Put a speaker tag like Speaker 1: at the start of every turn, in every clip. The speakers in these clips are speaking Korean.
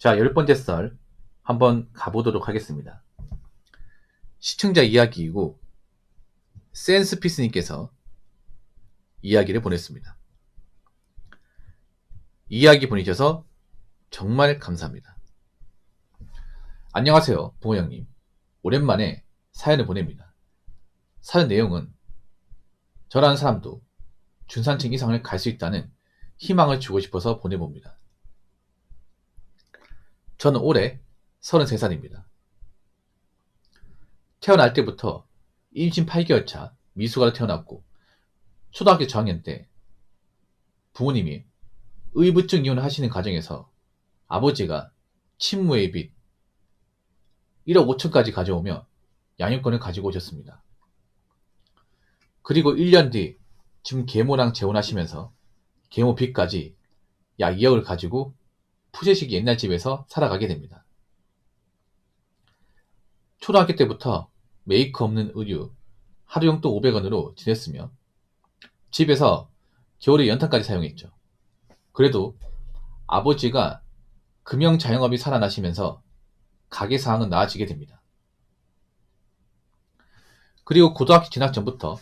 Speaker 1: 자, 10번째 썰 한번 가보도록 하겠습니다. 시청자 이야기이고 센스피스님께서 이야기를 보냈습니다. 이야기 보내셔서 정말 감사합니다. 안녕하세요, 부모형님. 오랜만에 사연을 보냅니다. 사연 내용은 저라는 사람도 중산층 이상을 갈 수 있다는 희망을 주고 싶어서 보내봅니다. 저는 올해 33살입니다. 태어날 때부터 임신 8개월 차 미숙아로 태어났고 초등학교 저학년 때 부모님이 의부증 이혼을 하시는 과정에서 아버지가 친모의 빚 1억 5천까지 가져오며 양육권을 가지고 오셨습니다. 그리고 1년 뒤 지금 계모랑 재혼하시면서 계모 빚까지 약 2억을 가지고 푸세식 옛날 집에서 살아가게 됩니다. 초등학교 때부터 메이커 없는 의류, 하루 용돈 500원으로 지냈으며 집에서 겨울에 연탄까지 사용했죠. 그래도 아버지가 금형 자영업이 살아나시면서 가게 상황은 나아지게 됩니다. 그리고 고등학교 진학 전부터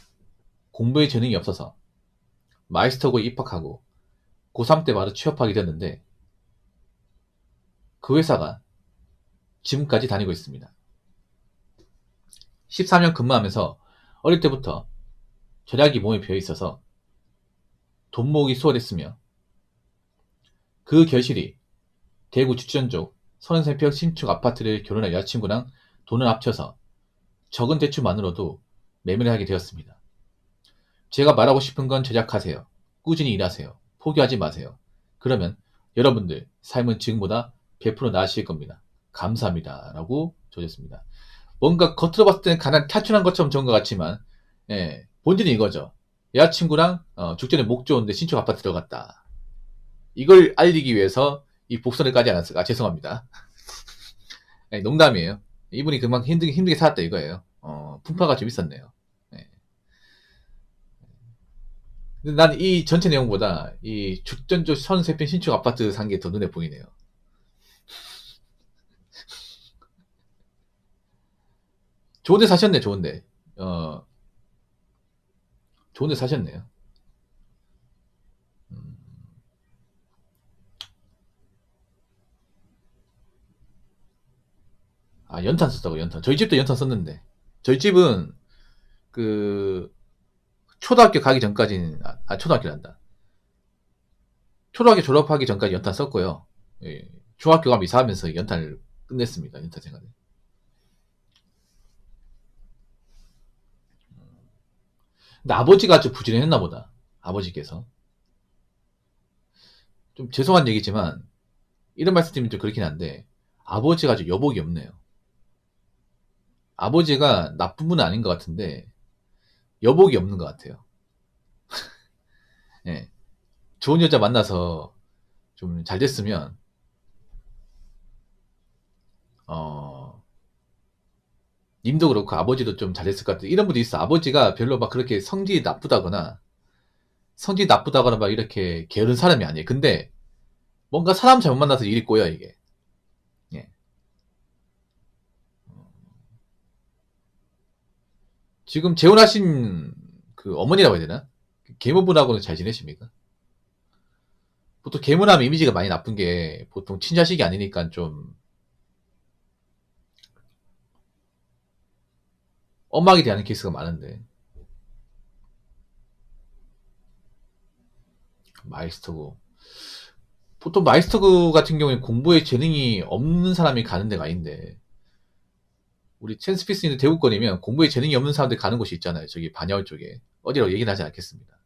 Speaker 1: 공부에 재능이 없어서 마이스터고에 입학하고 고3 때 바로 취업하게 됐는데 그 회사가 지금까지 다니고 있습니다. 13년 근무하면서 어릴 때부터 절약이 몸에 배어있어서 돈 모으기 수월했으며 그 결실이 대구 주천쪽 33평 신축 아파트를 결혼한 여자친구랑 돈을 합쳐서 적은 대출만으로도 매매를 하게 되었습니다. 제가 말하고 싶은 건 절약하세요. 꾸준히 일하세요. 포기하지 마세요. 그러면 여러분들 삶은 지금보다 100% 나아질 겁니다. 감사합니다. 라고 줘줬습니다. 뭔가 겉으로 봤을 때는 가난 탈출한 것처럼 좋은 것 같지만 본질은 이거죠. 여자친구랑 죽전에 목 좋은데 신축 아파트 들어갔다. 이걸 알리기 위해서 이 복선을 까지 않았을까? 죄송합니다. 농담이에요. 이분이 그만큼 힘들게 살았다 이거예요. 풍파가 좀 있었네요. 근데 난 이 전체 내용보다 이 죽전조 33평 신축 아파트 산 게 더 눈에 보이네요. 좋은데 사셨네, 좋은데. 좋은데 사셨네요. 아, 연탄 썼다고, 연탄. 저희 집도 연탄 썼는데. 저희 집은, 그, 초등학교 가기 전까지는, 초등학교란다. 초등학교 졸업하기 전까지 연탄 썼고요. 예, 중학교 가면 이사하면서 연탄을 끝냈습니다, 연탄 생활을. 근데 아버지가 좀 부지런했나 보다. 아버지께서. 좀 죄송한 얘기지만, 이런 말씀 드리면 좀 그렇긴 한데, 아버지가 좀 여복이 없네요. 아버지가 나쁜 분은 아닌 것 같은데, 여복이 없는 것 같아요. 예. 좋은 여자 만나서 좀 잘 됐으면, 님도 그렇고 아버지도 좀 잘됐을 것 같아요. 이런 분도 있어. 아버지가 별로 막 그렇게 성질이 나쁘다거나 막 이렇게 게으른 사람이 아니에요. 근데 뭔가 사람 잘못 만나서 일이 꼬여, 이게. 예. 지금 재혼하신 그 어머니라고 해야 되나? 계모분하고는 잘 지내십니까? 보통 계모남 이미지가 많이 나쁜 게 보통 친자식이 아니니까 좀 엄하게 대하는 케이스가 많은데. 마이스터고. 보통 마이스터그 같은 경우에 공부에 재능이 없는 사람이 가는 데가 아닌데, 우리 챈스피스 있는 대구권이면 공부에 재능이 없는 사람들 가는 곳이 있잖아요. 저기 반야울 쪽에. 어디라고 얘기는 하지 않겠습니다.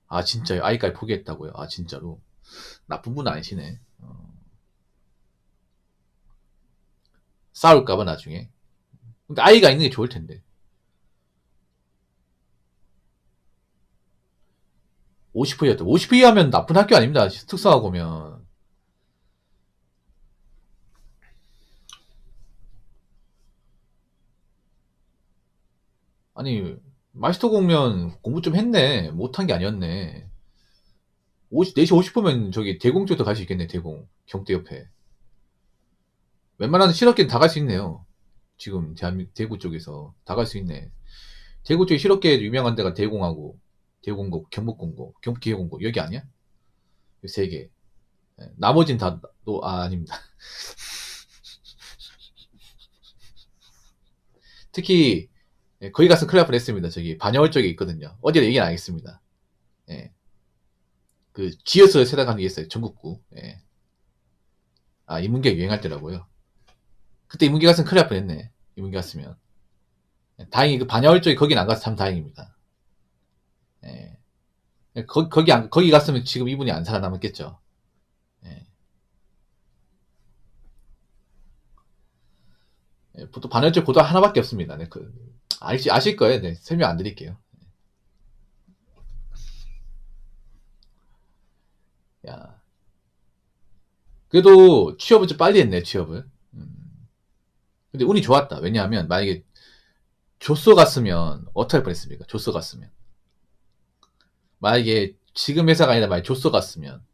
Speaker 1: 아, 진짜요? 아이까지 포기했다고요? 아, 진짜로? 나쁜 분 아니시네. 싸울까봐 나중에. 근데 아이가 있는 게 좋을 텐데. 50%였다. 50% 하면 나쁜 학교 아닙니다. 특성화고 면. 아니, 마스터 공면 공부 좀 했네. 못한 게 아니었네. 4시 50분면 저기 대공 쪽도 갈 수 있겠네, 대공. 경대 옆에. 웬만한 실업계는 다 갈 수 있네요. 지금 대구 쪽에서 다 갈 수 있네. 대구 쪽에 실업계 유명한 데가 대공하고, 대공고, 경북공고, 경북기계공고, 여기 아니야? 이 세 개. 나머진 다, 아닙니다. 특히, 거기 가서 큰일 날 뻔했습니다. 저기, 반야월 쪽에 있거든요. 어디로 얘기는 안 하겠습니다. 예. 그, 지어서 세다가는 게 있어요. 전국구. 예. 아, 인문계 유행할 때라고요. 그때 인문계 갔으면 큰일 날 뻔했네. 인문계 갔으면. 다행히 그 반야월 쪽에 거긴 안 가서 참 다행입니다. 예. 거기 갔으면 지금 이분이 안 살아남았겠죠. 예. 예, 보통 반야월 쪽 고등 하나밖에 없습니다. 네, 아실 거예요. 네, 설명 안 드릴게요. 야. 그래도 취업을 좀 빨리 했네, 취업을. 근데 운이 좋았다. 왜냐하면, 만약에 조쏘 갔으면, 어떻게 할 뻔했습니까? 조쏘 갔으면. 만약에 지금 회사가 아니라 만약에 조쏘 갔으면,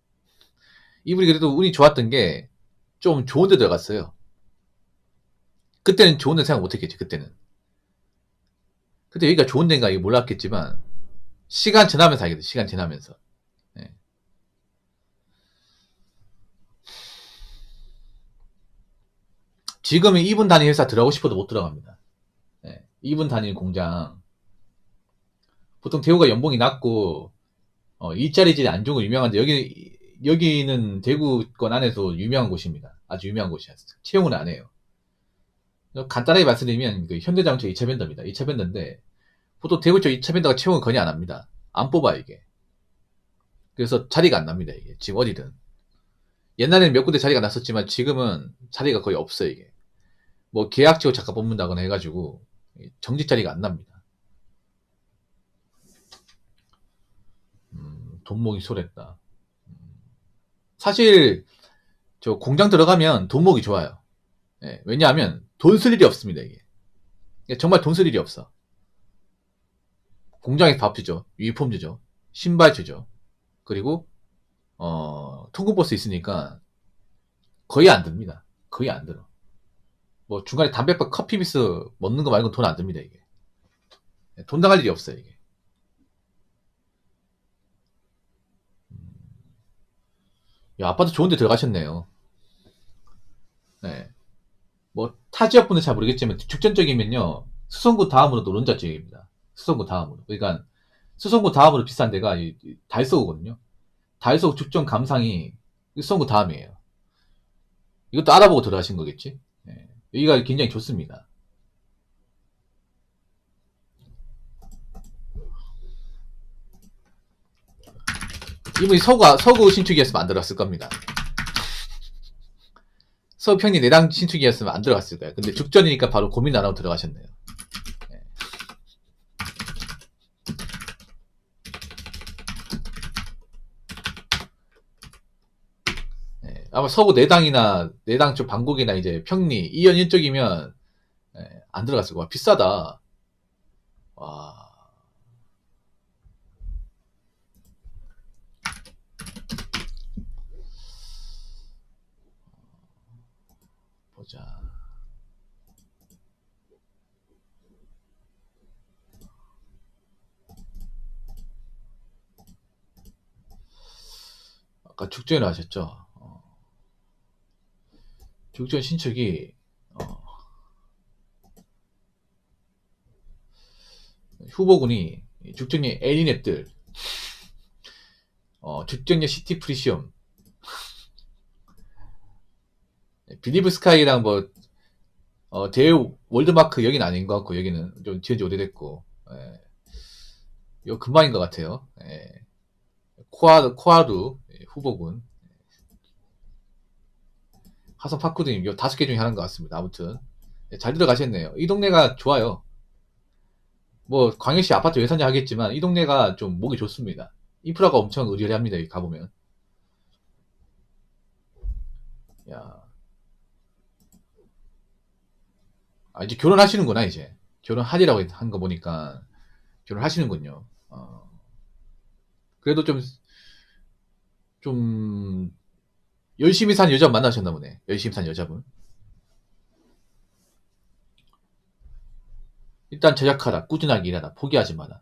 Speaker 1: 이분이 그래도 운이 좋았던 게, 좀 좋은 데 들어갔어요. 그때는 좋은 데 생각 못 했겠지, 그때는. 그때 여기가 좋은 데인가 이거 몰랐겠지만, 시간 지나면서 알겠다, 시간 지나면서. 네. 지금은 2분 단위 회사 들어가고 싶어도 못 들어갑니다. 네. 2분 단위 공장. 보통 대우가 연봉이 낮고, 일자리질이 안 좋은 거 유명한데, 여기는 대구권 안에서 유명한 곳입니다. 아주 유명한 곳이야. 채용은 안 해요. 간단하게 말씀드리면, 그 현대자동차 2차 벤더입니다. 2차 벤더인데, 보통 대구 쪽 2차 벤더가 채용을 거의 안 합니다. 안 뽑아, 이게. 그래서 자리가 안 납니다, 이게. 지금 어디든. 옛날에는 몇 군데 자리가 났었지만, 지금은 자리가 거의 없어요, 이게. 뭐, 계약직으로 잠깐 뽑는다거나 해가지고, 정직 자리가 안 납니다. 돈목이 소랬다. 사실, 저 공장 들어가면 돈목이 좋아요. 예, 왜냐하면 돈 쓸 일이 없습니다, 이게. 정말 돈 쓸 일이 없어. 공장에서 밥 주죠. 유니폼 주죠. 신발 주죠. 그리고, 통근버스 있으니까 거의 안 듭니다. 거의 안 들어. 뭐 중간에 담배밥 커피 비스 먹는 거 말고는 돈 안 듭니다, 이게. 돈 나갈 일이 없어요, 이게. 야, 아파트 좋은 데 들어가셨네요. 네. 뭐, 타 지역분은 잘 모르겠지만, 축전적이면요, 수성구 다음으로 노른자 지역입니다. 수성구 다음으로. 그러니까, 수성구 다음으로 비싼 데가 달서구거든요. 달서구 축전 감상이 수성구 다음이에요. 이것도 알아보고 들어가신 거겠지? 네. 여기가 굉장히 좋습니다. 이분이 서구 신축이었으면 안 들어갔을 겁니다. 서구 평리 내당 신축이었으면 안 들어갔을 거예요. 근데 죽전이니까 바로 고민 안 하고 들어가셨네요. 네. 네. 아마 서구 내당 쪽 방곡이나 이제 평리, 이연 이쪽이면 네, 안 들어갔을 거야. 비싸다. 와. 보자. 아까 죽전을 하셨죠? 죽전 신축이 후보군이 죽전의 애니넷들, 죽전의 시티 프리시엄, 빌리브 스카이랑 뭐 대우 월드마크 여기는 아닌 것 같고 여기는 좀 지은지 오래됐고 예. 이거 금방인 것 같아요. 예. 코아루 후보군 하성 파쿠드님 요 5개 중에 하나인 것 같습니다. 아무튼 예, 잘 들어가셨네요. 이 동네가 좋아요. 뭐 광역시 아파트 외선자 하겠지만 이 동네가 좀 목이 좋습니다. 인프라가 엄청 의리합니다. 여기 가보면. 야, 이제 결혼하시는구나 이제. 결혼하리라고 한 거 보니까 결혼하시는군요. 그래도 좀 좀 열심히 산 여자 만나셨나 보네. 열심히 산 여자분. 일단 제작하라. 꾸준하게 일하라. 포기하지 마라.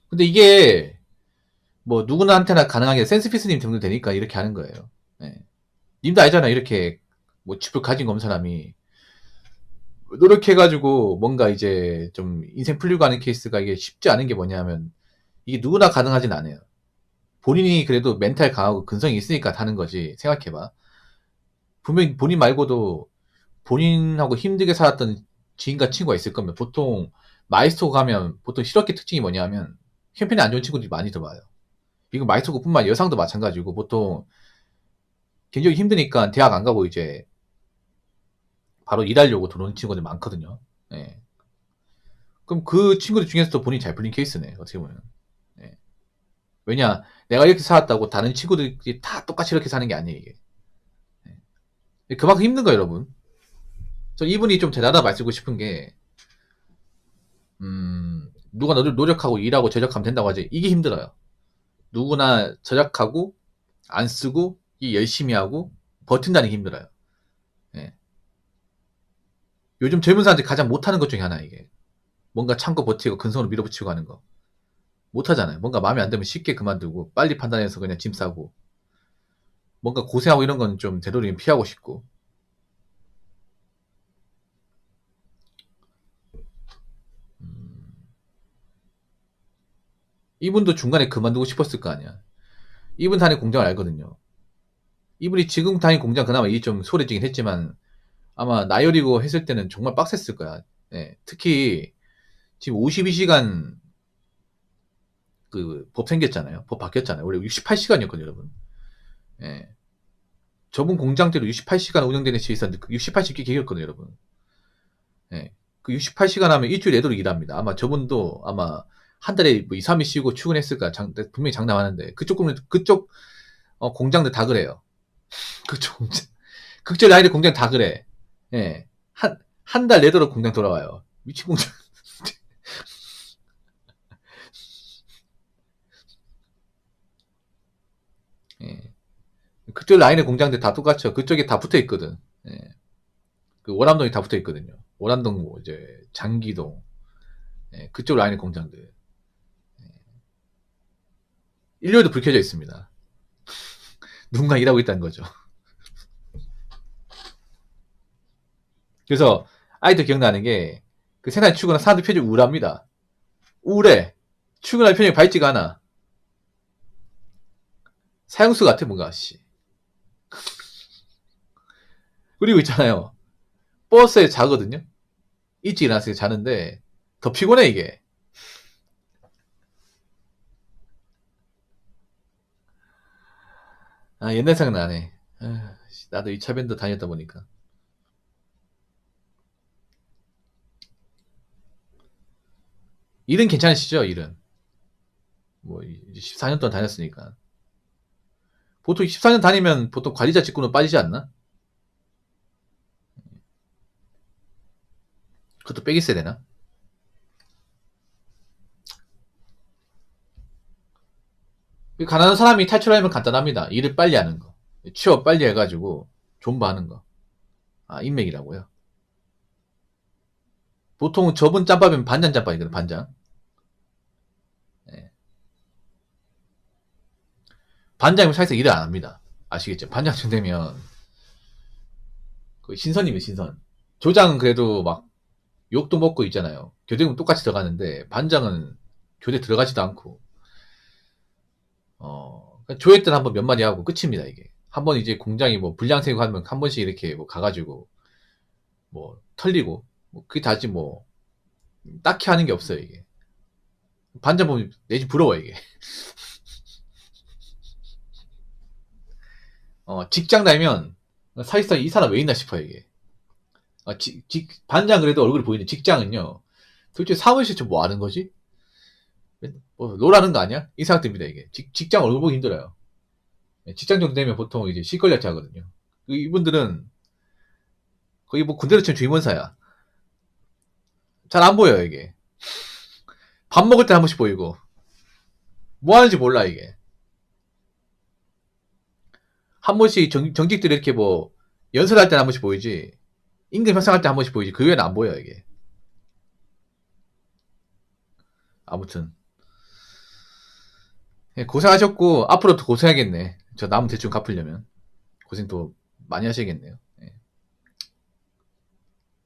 Speaker 1: 근데 이게 뭐 누구나한테나 가능하게 센스피스님 정도 되니까 이렇게 하는 거예요. 네. 님도 알잖아. 이렇게 뭐 집을 가진 거 없는 사람이 노력해가지고 뭔가 이제 좀 인생 풀리고 하는 케이스가 이게 쉽지 않은 게 뭐냐면 이게 누구나 가능하진 않아요. 본인이 그래도 멘탈 강하고 근성이 있으니까 하는 거지. 생각해봐. 분명히 본인 말고도 본인하고 힘들게 살았던 지인과 친구가 있을 거면 보통 마이스터 가면 보통 실업계 특징이 뭐냐면 형편이 안 좋은 친구들이 많이 들어와요. 이거 마이스터뿐만 아니라 여상도 마찬가지고 보통 굉장히 힘드니까 대학 안 가고 이제 바로 일하려고 들어오는 친구들 많거든요. 예. 그럼 그 친구들 중에서도 본인이 잘 풀린 케이스네, 어떻게 보면. 예. 왜냐, 내가 이렇게 살았다고 다른 친구들이 다 똑같이 이렇게 사는 게 아니에요, 이게. 예. 그만큼 힘든 거예요, 여러분. 저 이분이 좀 대단하다 말씀드리고 싶은 게, 누가 노력하고 일하고 제작하면 된다고 하지. 이게 힘들어요. 누구나 제작하고, 안 쓰고, 열심히 하고, 버틴다는 게 힘들어요. 예. 요즘 젊은 사람들이 가장 못하는 것 중에 하나, 이게. 뭔가 참고 버티고 근성으로 밀어붙이고 하는 거. 못하잖아요. 뭔가 마음에 안 들면 쉽게 그만두고, 빨리 판단해서 그냥 짐 싸고, 뭔가 고생하고 이런 건 좀 되도록이면 피하고 싶고. 이분도 중간에 그만두고 싶었을 거 아니야. 이분 다니는 공장을 알거든요. 이분이 지금 다니는 공장 그나마 일이 좀 소홀해지긴 했지만 아마 나열이고 했을 때는 정말 빡셌을 거야. 예, 특히 지금 52시간 그 법 생겼잖아요. 법 바뀌었잖아요. 원래 68시간이었거든요, 여러분. 예. 저분 공장대로 68시간 운영되는 시에 있었는데 그 68시간 꽤 길었거든요, 여러분. 예. 그 68시간 하면 일주일 내도록 일합니다. 아마 저분도 아마 한 달에 뭐 2, 3일 쉬고 출근했을까 분명히 장담하는데 그쪽 공장들 다 그래요. 그쪽 공장 극절 라인의 공장 다 그래. 예. 한 달 내도록 공장 돌아와요. 미친 공장. 예. 그쪽 라인의 공장들 다 똑같죠. 그쪽에 다 붙어 있거든. 예. 그 월암동이 다 붙어 있거든요. 월암동 뭐 이제 장기동. 예. 그쪽 라인의 공장들. 일요일도 불 켜져 있습니다. 누군가 일하고 있다는 거죠. 그래서 아이도 기억나는 게 그 새날 출근한 사람들 표정이 우울합니다. 우울해. 출근할 표정이 밝지가 않아. 사형수 같아 뭔가 씨. 그리고 있잖아요. 버스에 자거든요. 일찍 일어나서 자는데 더 피곤해 이게. 아 옛날 생각나네. 아, 나도 2차 밴드 다녔다 보니까. 일은 괜찮으시죠? 일은. 뭐 14년 동안 다녔으니까. 보통 14년 다니면 보통 관리자 직군으로 빠지지 않나? 그것도 빼기 써야 되나? 가난한 사람이 탈출하려면 간단합니다. 일을 빨리 하는 거. 취업 빨리 해가지고 존버하는 거. 아 인맥이라고요. 보통 저분 짬밥이면 반장 짬밥이거든 반장. 예. 반장이면 사실상 일을 안 합니다. 아시겠죠? 반장쯤 되면 그 신선이면 신선. 조장은 그래도 막 욕도 먹고 있잖아요. 교대금 똑같이 들어가는데 반장은 교대 들어가지도 않고 조회 때는 한번 몇 마디 하고 끝입니다 이게. 한번 이제 공장이 뭐 불량 생각하면 한 번씩 이렇게 뭐 가가지고 뭐 털리고 뭐 그게 다지 뭐 딱히 하는 게 없어요 이게. 반장 보면 내지 부러워 이게. 직장 다니면 사실상 이 사람 왜 있나 싶어요 이게. 반장 그래도 얼굴이 보이는 직장은요. 도대체 사무실 좀 뭐 하는 거지? 뭐 롤하는 거 아니야? 이 생각 듭니다 이게. 직장 얼굴 보기 힘들어요. 직장 정도 되면 보통 이제 실권력자 하거든요. 이분들은 거기 뭐 군대로 치면 주임원사야. 잘 안 보여 이게. 밥 먹을 때 한 번씩 보이고 뭐 하는지 몰라 이게. 한 번씩 정직들이 이렇게 뭐 연설할 때 한 번씩 보이지, 임금 협상할 때 한 번씩 보이지, 그 외에는 안 보여 이게. 아무튼 고생하셨고 앞으로도 고생하겠네. 저 남은 대충 갚으려면 고생 또 많이 하셔야겠네요. 예.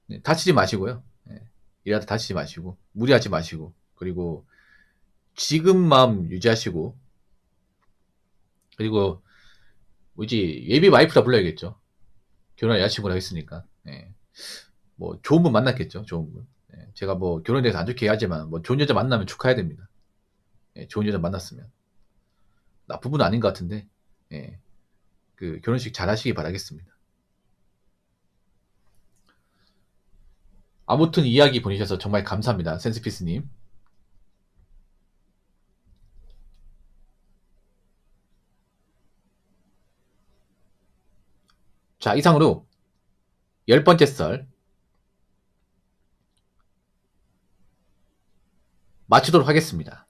Speaker 1: 네, 다치지 마시고요. 예. 일하다 다치지 마시고 무리하지 마시고, 그리고 지금 마음 유지하시고, 그리고 뭐지, 예비 와이프라 불러야겠죠. 결혼할 여자친구라 했으니까. 예. 뭐 좋은 분 만났겠죠. 좋은 분. 예. 제가 뭐 결혼에 대해서 안 좋게 하지만 뭐 좋은 여자 만나면 축하해야 됩니다. 예. 좋은 여자 만났으면. 나쁜 분은 아닌 것 같은데, 예. 그 결혼식 잘 하시기 바라겠습니다. 아무튼 이야기 보내주셔서 정말 감사합니다. 센스피스님. 자, 이상으로 10번째 썰 마치도록 하겠습니다.